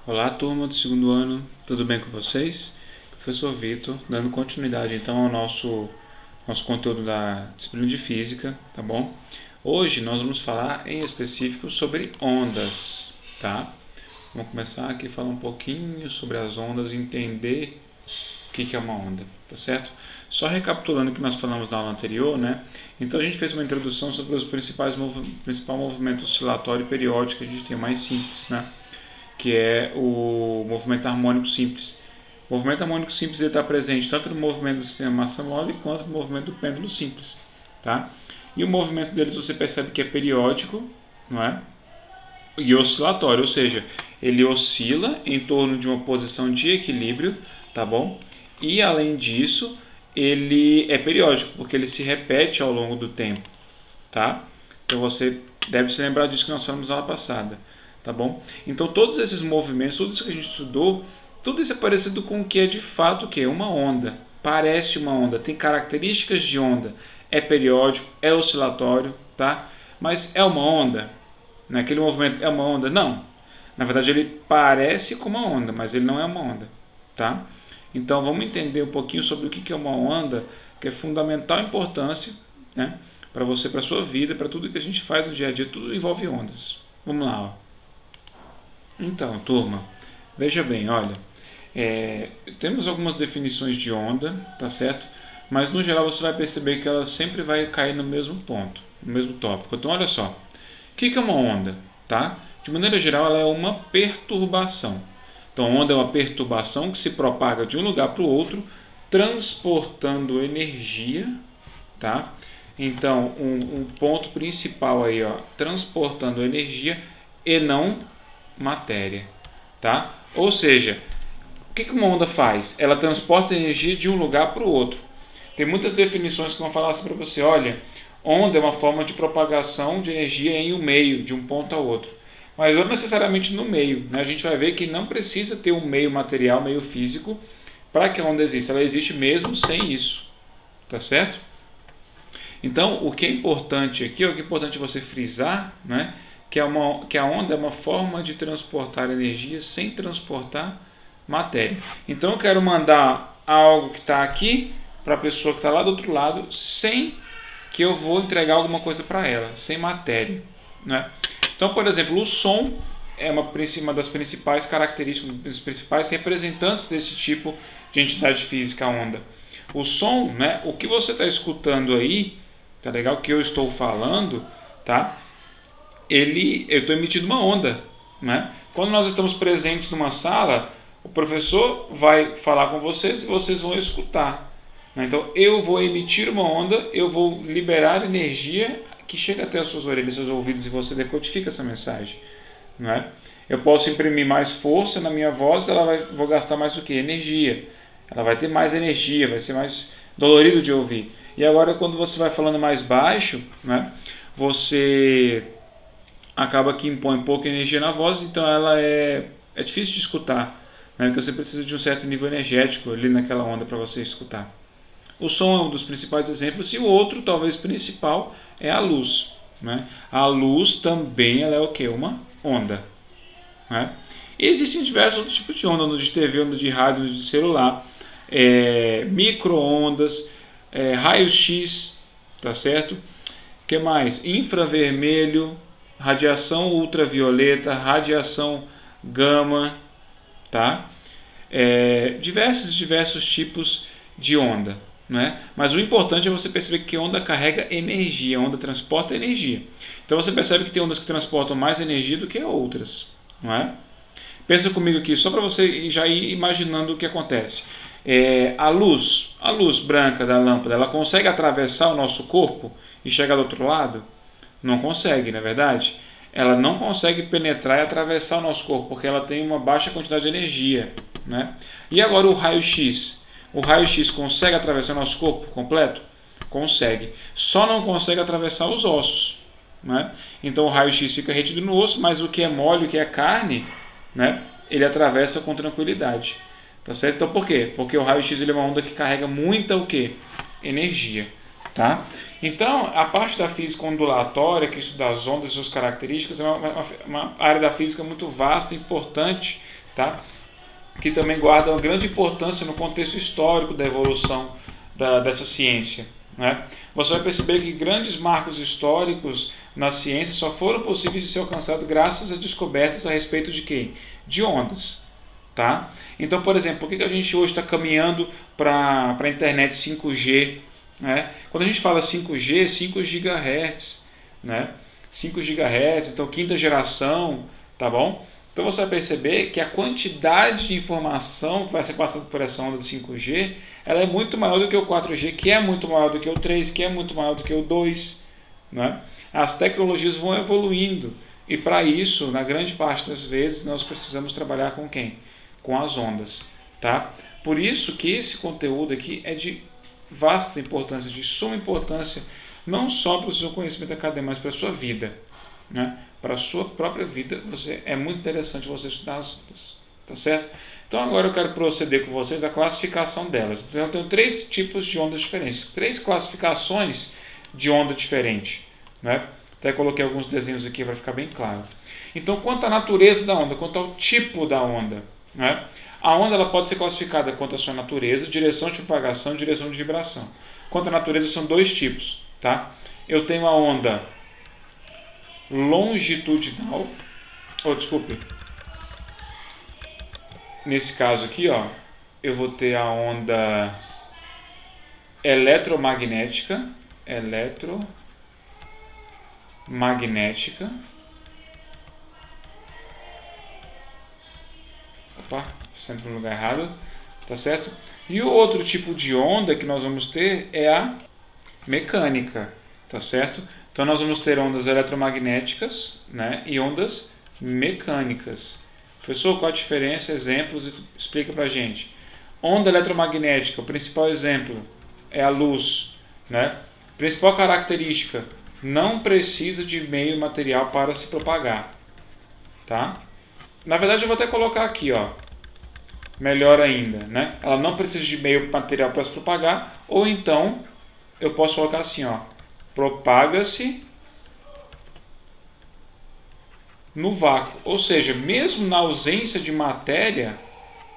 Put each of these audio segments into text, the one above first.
Olá, turma do segundo ano, tudo bem com vocês? Professor Vitor, dando continuidade então ao nosso conteúdo da disciplina de física, tá bom? Hoje nós vamos falar em específico sobre ondas, tá? Vamos começar aqui a falar um pouquinho sobre as ondas, entender o que é uma onda, tá certo? Só recapitulando o que nós falamos na aula anterior, né? Então a gente fez uma introdução sobre os principal movimento oscilatório e periódico que a gente tem mais simples, né? Que é o movimento harmônico simples. O movimento harmônico simples está presente tanto no movimento do sistema massa-mole quanto no movimento do pêndulo simples. Tá? E o movimento deles você percebe que é periódico, não é? E oscilatório, ou seja, ele oscila em torno de uma posição de equilíbrio, tá bom? E além disso, ele é periódico, porque ele se repete ao longo do tempo, tá? Então você deve se lembrar disso que nós falamos na aula passada, tá bom? Então todos esses movimentos, tudo isso que a gente estudou, tudo isso é parecido com o que é de fato o que é uma onda. Parece uma onda, tem características de onda, é periódico, é oscilatório, tá? Mas é uma onda? Naquele movimento é uma onda? Não. Na verdade ele parece com uma onda, mas ele não é uma onda, tá? Então vamos entender um pouquinho sobre o que é uma onda, que é fundamental importância, né? Para você, para a sua vida, para tudo que a gente faz no dia a dia, tudo envolve ondas. Vamos lá, ó. Então, turma, veja bem, olha, temos algumas definições de onda, tá certo? Mas no geral você vai perceber que ela sempre vai cair no mesmo ponto, no mesmo tópico. Então, olha só, o que é uma onda, tá? De maneira geral, ela é uma perturbação. Então, onda é uma perturbação que se propaga de um lugar para o outro, transportando energia, tá? Então, um ponto principal aí, ó, transportando energia e não matéria, tá? Ou seja, o que uma onda faz? Ela transporta energia de um lugar para o outro. Tem muitas definições que vão falar assim para você, olha, onda é uma forma de propagação de energia em um meio, de um ponto ao outro. Mas não necessariamente no meio, né? A gente vai ver que não precisa ter um meio material, meio físico, para que a onda exista. Ela existe mesmo sem isso, tá certo? Então, o que é importante aqui, o que é importante você frisar, né, que a onda é uma forma de transportar energia sem transportar matéria. Então, eu quero mandar algo que está aqui para a pessoa que está lá do outro lado, sem que eu vou entregar alguma coisa para ela, sem matéria, né? Então, por exemplo, o som é uma das principais características, dos principais representantes desse tipo de entidade física, a onda. O som, né, o que você está escutando aí, tá legal? O que eu estou falando, tá? Eu estou emitindo uma onda, né? Quando nós estamos presentes numa sala, o professor vai falar com vocês e vocês vão escutar, né? Então eu vou emitir uma onda, eu vou liberar energia que chega até as suas orelhas, seus ouvidos e você decodifica essa mensagem, né? Eu posso imprimir mais força na minha voz, vou gastar mais o que? Energia. Ela vai ter mais energia, vai ser mais dolorido de ouvir. E agora quando você vai falando mais baixo, né, você acaba que impõe pouca energia na voz, então ela é difícil de escutar, né, porque você precisa de um certo nível energético ali naquela onda para você escutar. O som é um dos principais exemplos e o outro, talvez principal, é a luz, né? A luz também ela é o que? Uma onda, né? E existem diversos outros tipos de onda, onda de TV, onda de rádio, onda de celular, micro-ondas, raio-x, tá certo? O que mais? Infravermelho, radiação ultravioleta, radiação gama, tá? Diversos tipos de onda, né? Mas o importante é você perceber que onda carrega energia, onda transporta energia. Então você percebe que tem ondas que transportam mais energia do que outras, não é? Pensa comigo aqui, só para você já ir imaginando o que acontece. A luz branca da lâmpada, ela consegue atravessar o nosso corpo e chegar do outro lado? Não consegue, não é verdade? Ela não consegue penetrar e atravessar o nosso corpo, porque ela tem uma baixa quantidade de energia, né? E agora o raio-x? O raio-x consegue atravessar o nosso corpo completo? Consegue. Só não consegue atravessar os ossos, né? Então o raio-x fica retido no osso, mas o que é mole, o que é carne, né, ele atravessa com tranquilidade. Tá certo? Então por quê? Porque o raio-x ele é uma onda que carrega muita o quê? Energia. Tá? Então, a parte da física ondulatória, que estuda as ondas e suas características, é uma área da física muito vasta e importante, tá? Que também guarda uma grande importância no contexto histórico da evolução dessa ciência, né? Você vai perceber que grandes marcos históricos na ciência só foram possíveis de ser alcançados graças a descobertas a respeito de quê? De ondas. Tá? Então, por exemplo, por que a gente hoje está caminhando para a internet 5G? Né? Quando a gente fala 5G, 5 GHz, né? 5 GHz, então quinta geração, tá bom? Então você vai perceber que a quantidade de informação que vai ser passada por essa onda do 5G, ela é muito maior do que o 4G, que é muito maior do que o 3, que é muito maior do que o 2, né? As tecnologias vão evoluindo e para isso, na grande parte das vezes, nós precisamos trabalhar com quem? Com as ondas, tá? Por isso que esse conteúdo aqui é de vasta importância, de suma importância, não só para o seu conhecimento acadêmico, mas para a sua vida, né? Para a sua própria vida, é muito interessante você estudar as ondas, tá certo? Então agora eu quero proceder com vocês a classificação delas. Então eu tenho 3 tipos de ondas diferentes, 3 classificações de onda diferente, né? Até coloquei alguns desenhos aqui para ficar bem claro. Então, quanto à natureza da onda, quanto ao tipo da onda, né? A onda ela pode ser classificada quanto à sua natureza, direção de propagação e direção de vibração. Quanto à natureza, são 2 tipos. Tá? Eu tenho a onda longitudinal, nesse caso aqui, ó, eu vou ter a onda eletromagnética, opa, sempre no lugar errado, tá certo? E o outro tipo de onda que nós vamos ter é a mecânica, tá certo? Então nós vamos ter ondas eletromagnéticas, né, e ondas mecânicas. Professor, qual a diferença? Exemplos, explica pra gente. Onda eletromagnética, o principal exemplo é a luz, né? Principal característica, não precisa de meio material para se propagar, tá? Na verdade eu vou até colocar aqui, ó, melhor ainda, né? Ela não precisa de meio material para se propagar, ou então eu posso colocar assim, ó, propaga-se no vácuo, ou seja, mesmo na ausência de matéria,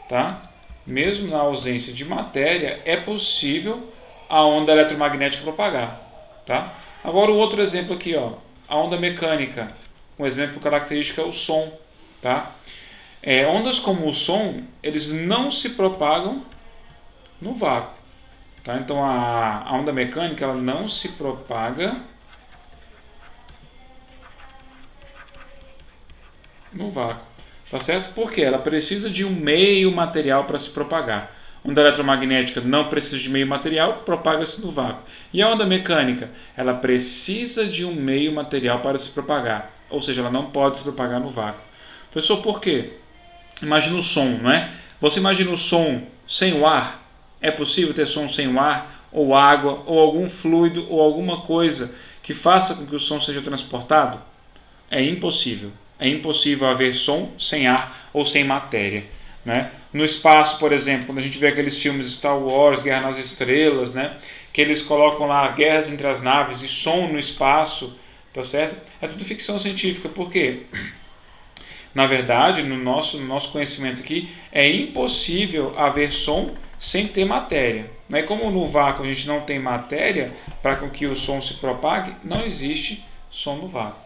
tá? Mesmo na ausência de matéria, é possível a onda eletromagnética propagar, tá? Agora o outro exemplo aqui, ó, a onda mecânica. Um exemplo característico é o som, tá? Ondas como o som, eles não se propagam no vácuo, tá? Então a onda mecânica ela não se propaga no vácuo, tá certo? Porque ela precisa de um meio material para se propagar. Onda eletromagnética não precisa de meio material, propaga-se no vácuo. E a onda mecânica, ela precisa de um meio material para se propagar, ou seja, ela não pode se propagar no vácuo. Professor, por quê? Imagina o som, não é? Você imagina o som sem o ar? É possível ter som sem o ar, ou água, ou algum fluido, ou alguma coisa que faça com que o som seja transportado? É impossível. É impossível haver som sem ar ou sem matéria, né? No espaço, por exemplo, quando a gente vê aqueles filmes Star Wars, Guerra nas Estrelas, né? Que eles colocam lá guerras entre as naves e som no espaço, tá certo? É tudo ficção científica. Por quê? Na verdade, no nosso conhecimento aqui, é impossível haver som sem ter matéria. Mas como no vácuo a gente não tem matéria para que o som se propague, não existe som no vácuo.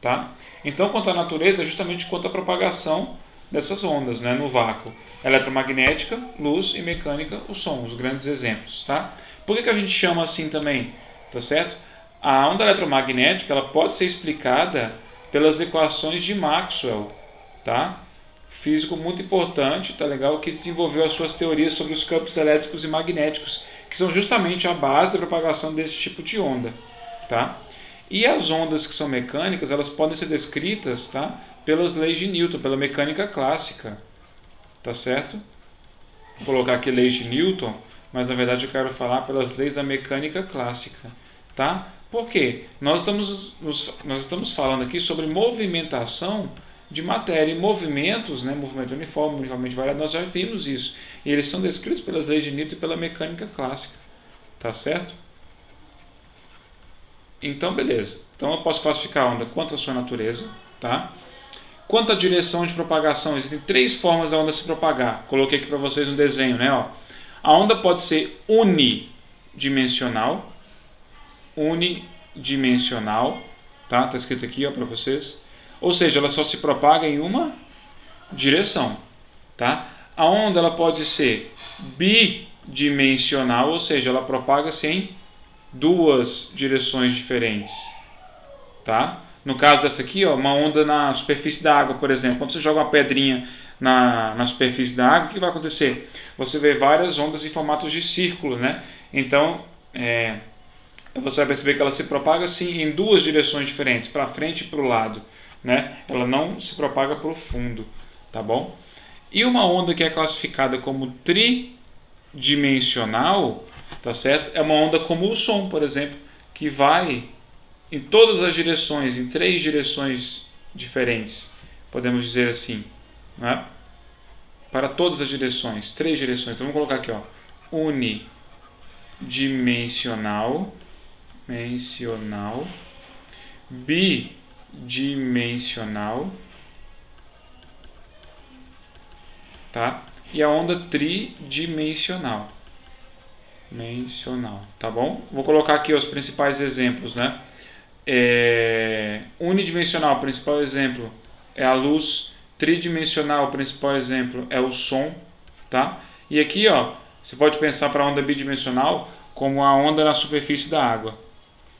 Tá? Então, quanto à natureza, é justamente quanto à propagação dessas ondas, né, no vácuo. Eletromagnética, luz e mecânica, o som, os grandes exemplos. Tá? Por que a gente chama assim também? Tá certo? A onda eletromagnética ela pode ser explicada pelas equações de Maxwell, tá? Físico muito importante, tá legal, que desenvolveu as suas teorias sobre os campos elétricos e magnéticos, que são justamente a base da propagação desse tipo de onda, tá? E as ondas que são mecânicas, elas podem ser descritas, tá, pelas leis de Newton, pela mecânica clássica, tá certo? Vou colocar aqui leis de Newton, mas na verdade eu quero falar pelas leis da mecânica clássica, tá? Por quê? Nós estamos falando aqui sobre movimentação de matéria e movimentos, né, movimento uniforme, uniformemente variado, nós já vimos isso. E eles são descritos pelas leis de Newton e pela mecânica clássica, tá certo? Então, beleza. Então eu posso classificar a onda quanto à sua natureza, tá? Quanto à direção de propagação, existem 3 formas da onda se propagar. Coloquei aqui para vocês no desenho, né? Ó. A onda pode ser unidimensional, tá? Tá escrito aqui, ó, para vocês. Ou seja, ela só se propaga em uma direção, tá? A onda ela pode ser bidimensional, ou seja, ela propaga-se em 2 direções diferentes, tá? No caso dessa aqui, ó, uma onda na superfície da água, por exemplo, quando você joga uma pedrinha na superfície da água, o que vai acontecer? Você vê várias ondas em formatos de círculo, né? Então, você vai perceber que ela se propaga assim em 2 direções diferentes, para frente e para o lado, né? Ela não se propaga para o fundo, tá bom? E uma onda que é classificada como tridimensional, tá certo? É uma onda como o som, por exemplo, que vai em todas as direções, em 3 direções diferentes, podemos dizer assim, né? Para todas as direções, 3 direções. Então vamos colocar aqui, ó, unidimensional, bidimensional, tá? E a onda tridimensional, tá bom? Vou colocar aqui os principais exemplos, né? Unidimensional, o principal exemplo é a luz. Tridimensional, o principal exemplo é o som, tá? E aqui, ó, você pode pensar para a onda bidimensional como a onda na superfície da água.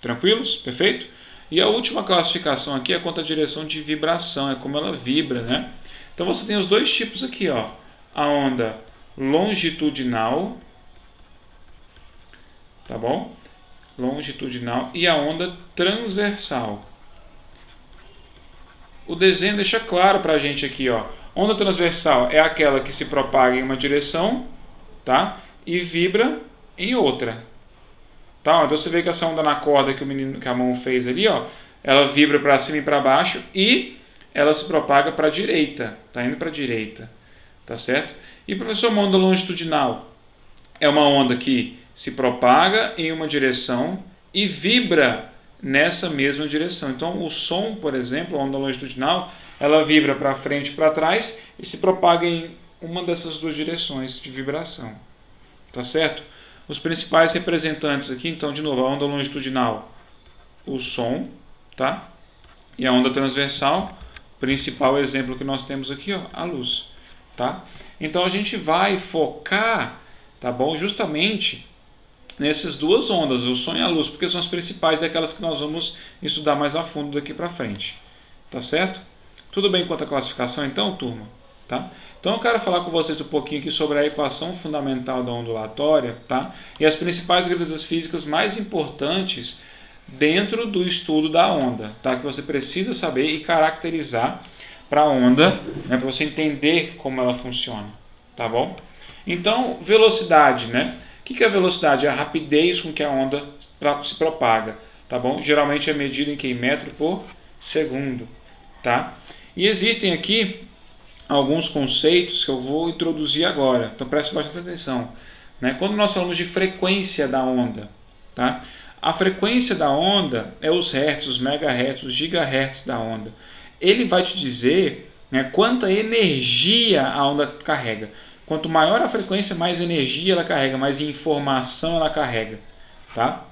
Tranquilos? Perfeito? E a última classificação aqui é quanto à direção de vibração, é como ela vibra, né? Então você tem os 2 tipos aqui, ó. A onda longitudinal, tá bom? Longitudinal e a onda transversal. O desenho deixa claro para a gente aqui, ó. Onda transversal é aquela que se propaga em uma direção, tá? E vibra em outra. Tá? Então você vê que essa onda na corda que a mão fez ali, ó, ela vibra para cima e para baixo e ela se propaga para a direita, tá indo para a direita, tá certo? E professor, uma onda longitudinal é uma onda que se propaga em uma direção e vibra nessa mesma direção. Então o som, por exemplo, a onda longitudinal, ela vibra para frente e para trás e se propaga em uma dessas 2 direções de vibração, tá certo? Os principais representantes aqui, então, de novo, a onda longitudinal, o som, tá? E a onda transversal, principal exemplo que nós temos aqui, ó, a luz, tá? Então a gente vai focar, tá bom? Justamente nessas 2 ondas, o som e a luz, porque são as principais e aquelas que nós vamos estudar mais a fundo daqui para frente, tá certo? Tudo bem quanto à classificação, então, turma? Tá? Então eu quero falar com vocês um pouquinho aqui sobre a equação fundamental da ondulatória, tá? E as principais grandezas físicas mais importantes dentro do estudo da onda, tá? Que você precisa saber e caracterizar para a onda, né? Para você entender como ela funciona, tá bom? Então, velocidade, né? O que é a velocidade? É a rapidez com que a onda se propaga, tá bom? Geralmente é medida em metro por segundo, tá? E existem aqui alguns conceitos que eu vou introduzir agora, então preste bastante atenção, né? Quando nós falamos de frequência da onda, tá? A frequência da onda é os hertz, os megahertz, os gigahertz da onda. Ele vai te dizer, né, quanta energia a onda carrega. Quanto maior a frequência, mais energia ela carrega, mais informação ela carrega, tá?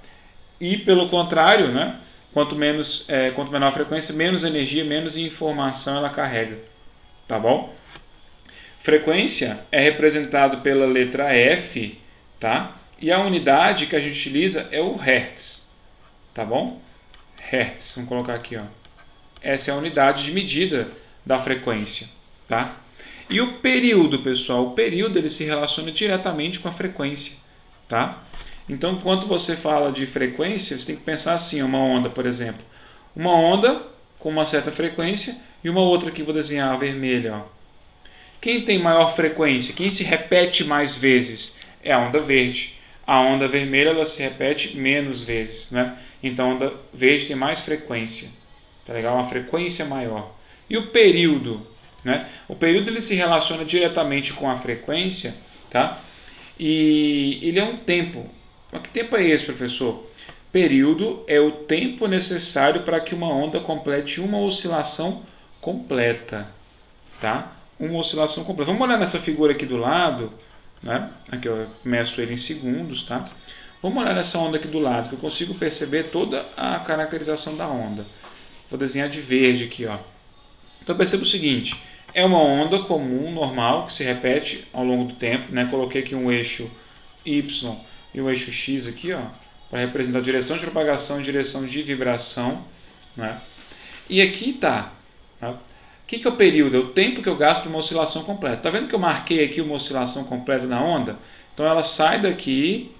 E pelo contrário, né, quanto menor a frequência, menos energia, menos informação ela carrega, tá bom? Frequência é representado pela letra F, tá? E a unidade que a gente utiliza é o hertz, tá bom? Hertz, vamos colocar aqui, ó. Essa é a unidade de medida da frequência, tá? E o período, pessoal, o período ele se relaciona diretamente com a frequência, tá? Então, quando você fala de frequência, você tem que pensar assim, uma onda, por exemplo. Uma onda com uma certa frequência e uma outra que vou desenhar a vermelha, ó. Quem tem maior frequência, quem se repete mais vezes é a onda verde. A onda vermelha ela se repete menos vezes, né? Então a onda verde tem mais frequência, tá legal? Uma frequência maior. E o período, né? O período ele se relaciona diretamente com a frequência, tá? E ele é um tempo. Mas que tempo é esse, professor? Período é o tempo necessário para que uma onda complete uma oscilação completa, tá? Uma oscilação completa. Vamos olhar nessa figura aqui do lado, né? Aqui eu meço ele em segundos, tá? Vamos olhar nessa onda aqui do lado, que eu consigo perceber toda a caracterização da onda. Vou desenhar de verde aqui, ó. Então perceba o seguinte, é uma onda comum, normal, que se repete ao longo do tempo, né? Coloquei aqui um eixo Y e um eixo X aqui, ó, para representar a direção de propagação e direção de vibração, né? E aqui tá, tá? O que é o período? É o tempo que eu gasto para uma oscilação completa. Tá vendo que eu marquei aqui uma oscilação completa na onda? Então ela sai daqui,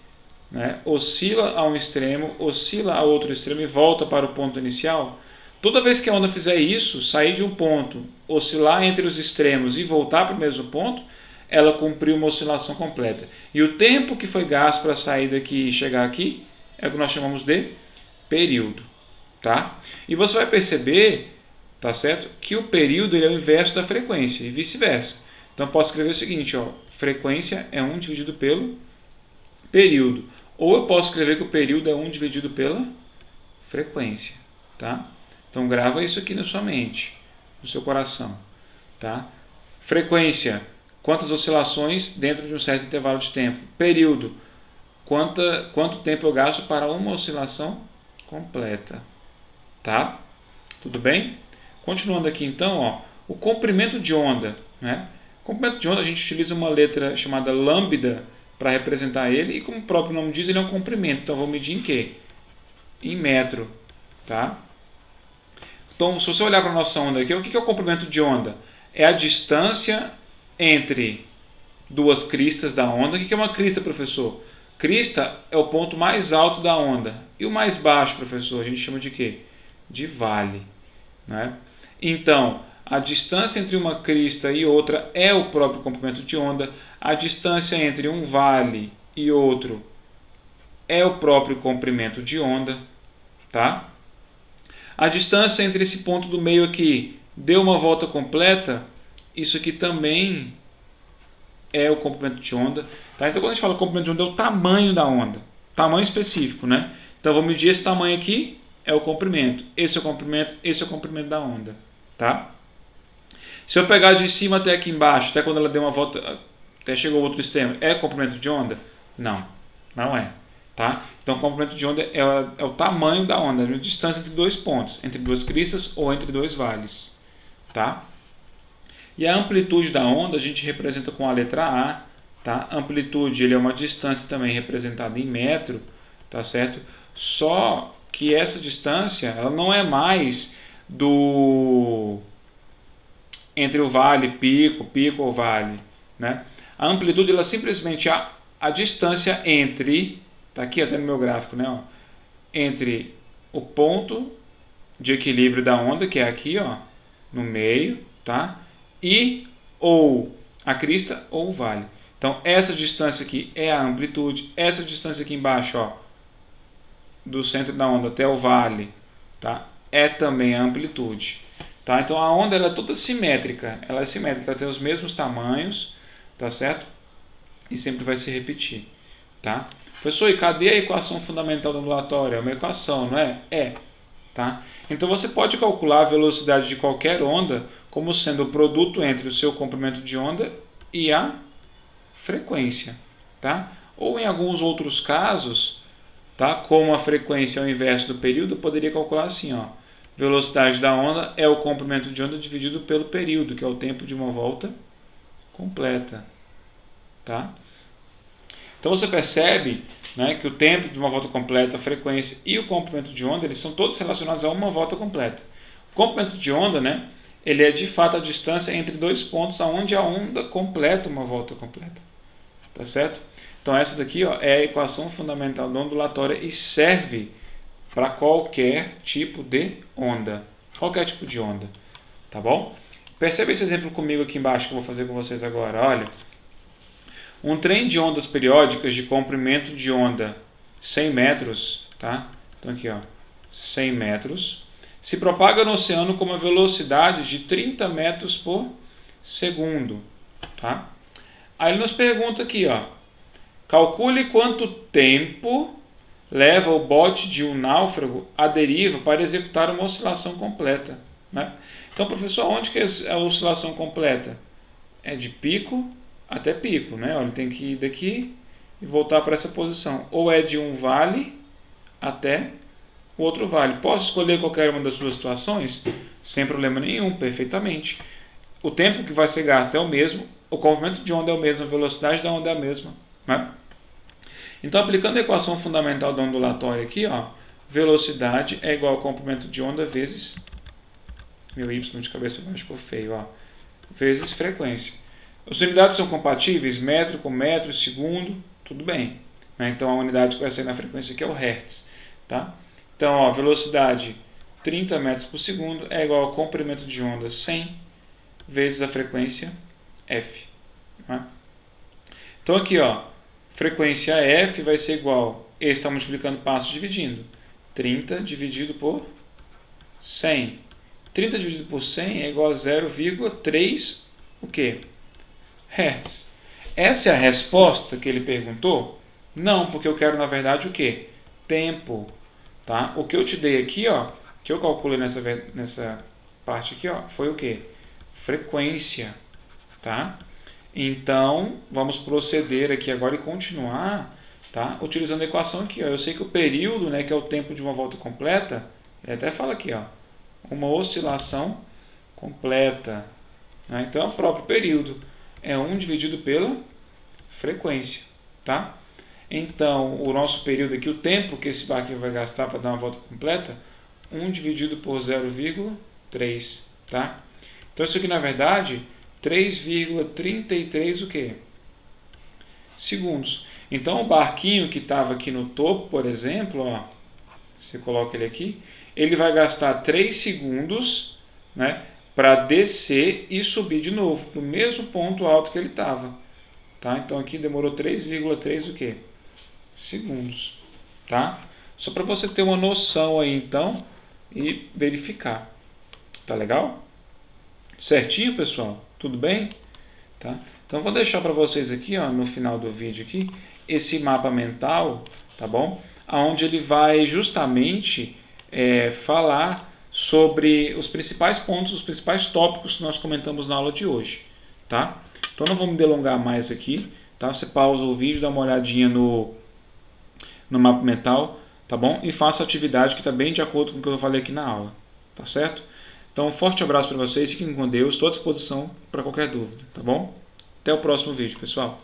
né, oscila a um extremo, oscila a outro extremo e volta para o ponto inicial. Toda vez que a onda fizer isso, sair de um ponto, oscilar entre os extremos e voltar para o mesmo ponto, ela cumpriu uma oscilação completa. E o tempo que foi gasto para sair daqui e chegar aqui é o que nós chamamos de período. Tá? E você vai perceber, tá certo, que o período ele é o inverso da frequência e vice-versa. Então eu posso escrever o seguinte, ó, frequência é 1 dividido pelo período. Ou eu posso escrever que o período é 1 dividido pela frequência. Tá? Então grava isso aqui na sua mente, no seu coração. Tá? Frequência, quantas oscilações dentro de um certo intervalo de tempo. Período, quanto tempo eu gasto para uma oscilação completa. Tá? Tudo bem? Continuando aqui então, ó, o comprimento de onda. Né? O comprimento de onda a gente utiliza uma letra chamada lambda para representar ele, e como o próprio nome diz, ele é um comprimento. Então, vou medir em quê? Em metro. Tá? Então, se você olhar para a nossa onda aqui, o que é o comprimento de onda? É a distância entre duas cristas da onda. O que é uma crista, professor? Crista é o ponto mais alto da onda. E o mais baixo, professor, a gente chama de quê? De vale. Né? Então, a distância entre uma crista e outra é o próprio comprimento de onda. A distância entre um vale e outro é o próprio comprimento de onda. Tá? A distância entre esse ponto do meio aqui deu uma volta completa, isso aqui também é o comprimento de onda. Tá? Então, quando a gente fala comprimento de onda, é o tamanho da onda. Tamanho específico, né? Então, eu vou medir esse tamanho aqui, é o comprimento. Esse é o comprimento da onda. Tá? Se eu pegar de cima até aqui embaixo, até quando ela deu uma volta, até chegou ao outro extremo, é comprimento de onda? Não, não é. Tá? Então, o comprimento de onda é o tamanho da onda, a distância entre dois pontos, entre duas cristas ou entre dois vales. Tá? E a amplitude da onda a gente representa com a letra A. Tá? Amplitude ele é uma distância também representada em metro, tá certo? Só que essa distância ela não é mais entre o vale, pico ou vale. Né? A amplitude ela é simplesmente a distância entre, tá aqui até no meu gráfico, né? Ó, entre o ponto de equilíbrio da onda, que é aqui, ó, no meio, tá? E ou a crista ou o vale. Então, essa distância aqui é a amplitude. Essa distância aqui embaixo, ó, do centro da onda até o vale, tá? É também a amplitude. Tá? Então, a onda ela é toda simétrica. Ela é simétrica, ela tem os mesmos tamanhos, tá certo? E sempre vai se repetir. Tá? Professor, e cadê a equação fundamental da ondulatória? É uma equação, não é? É. Tá? Então, você pode calcular a velocidade de qualquer onda como sendo o produto entre o seu comprimento de onda e a frequência. Tá? Ou em alguns outros casos, tá? Como a frequência é o inverso do período, eu poderia calcular assim, ó. Velocidade da onda é o comprimento de onda dividido pelo período, que é o tempo de uma volta completa. Tá? Então você percebe, né, que o tempo de uma volta completa, a frequência e o comprimento de onda, eles são todos relacionados a uma volta completa. O comprimento de onda, né, ele é de fato a distância entre dois pontos aonde a onda completa uma volta completa. Tá certo? Então essa daqui, ó, é a equação fundamental da ondulatória e serve para qualquer tipo de onda. Qualquer tipo de onda. Tá bom? Percebe esse exemplo comigo aqui embaixo que eu vou fazer com vocês agora. Olha. Um trem de ondas periódicas de comprimento de onda 100 metros, tá? Então aqui, ó, 100 metros, se propaga no oceano com uma velocidade de 30 metros por segundo, tá? Aí ele nos pergunta aqui, ó, calcule quanto tempo leva o bote de um náufrago à deriva para executar uma oscilação completa, né? Então, professor, onde que é a oscilação completa? É de pico até pico, né? Ele tem que ir daqui e voltar para essa posição. Ou é de um vale até o outro vale. Posso escolher qualquer uma das duas situações? Sem problema nenhum, perfeitamente. O tempo que vai ser gasto é o mesmo, o comprimento de onda é o mesmo, a velocidade da onda é a mesma, né? Então, aplicando a equação fundamental da ondulatória aqui, ó, velocidade é igual ao comprimento de onda vezes, meu y de cabeça para baixo ficou feio, ó, vezes frequência. As unidades são compatíveis, metro com metro, segundo, tudo bem. Né? Então, a unidade que vai sair na frequência aqui é o hertz. Tá? Então, ó, velocidade 30 metros por segundo é igual ao comprimento de onda 100 vezes a frequência f. Tá? Então, aqui, ó, frequência f vai ser igual, esse está multiplicando passos dividindo, 30 dividido por 100. 30 dividido por 100 é igual a 0,3 o quê? Hertz. Essa é a resposta que ele perguntou? Não, porque eu quero, na verdade, o quê? Tempo. Tá? O que eu te dei aqui, ó, que eu calculei nessa parte aqui, ó, foi o quê? Frequência. Tá? Então, vamos proceder aqui agora e continuar, tá? Utilizando a equação aqui, ó. Eu sei que o período, né, que é o tempo de uma volta completa, ele até fala aqui, ó, uma oscilação completa. Né? Então, é o próprio período. É 1 dividido pela frequência, tá? Então, o nosso período aqui, o tempo que esse barquinho vai gastar para dar uma volta completa, 1 dividido por 0,3, tá? Então, isso aqui, na verdade, 3,33 o quê? Segundos. Então, o barquinho que estava aqui no topo, por exemplo, ó, você coloca ele aqui, ele vai gastar 3 segundos, né, para descer e subir de novo, para o mesmo ponto alto que ele estava. Tá? Então, aqui demorou 3,3 o quê? Segundos. Tá? Só para você ter uma noção aí, então, e verificar. Tá legal? Certinho, pessoal? Tudo bem? Tá? Então, vou deixar para vocês aqui, ó, no final do vídeo aqui, esse mapa mental, tá bom? Onde ele vai justamente falar sobre os principais pontos, os principais tópicos que nós comentamos na aula de hoje, tá? Então, não vou me delongar mais aqui, tá? Você pausa o vídeo, dá uma olhadinha no mapa mental, tá bom? E faça a atividade que está bem de acordo com o que eu falei aqui na aula, tá certo? Então, um forte abraço para vocês, fiquem com Deus, estou à disposição para qualquer dúvida, tá bom? Até o próximo vídeo, pessoal.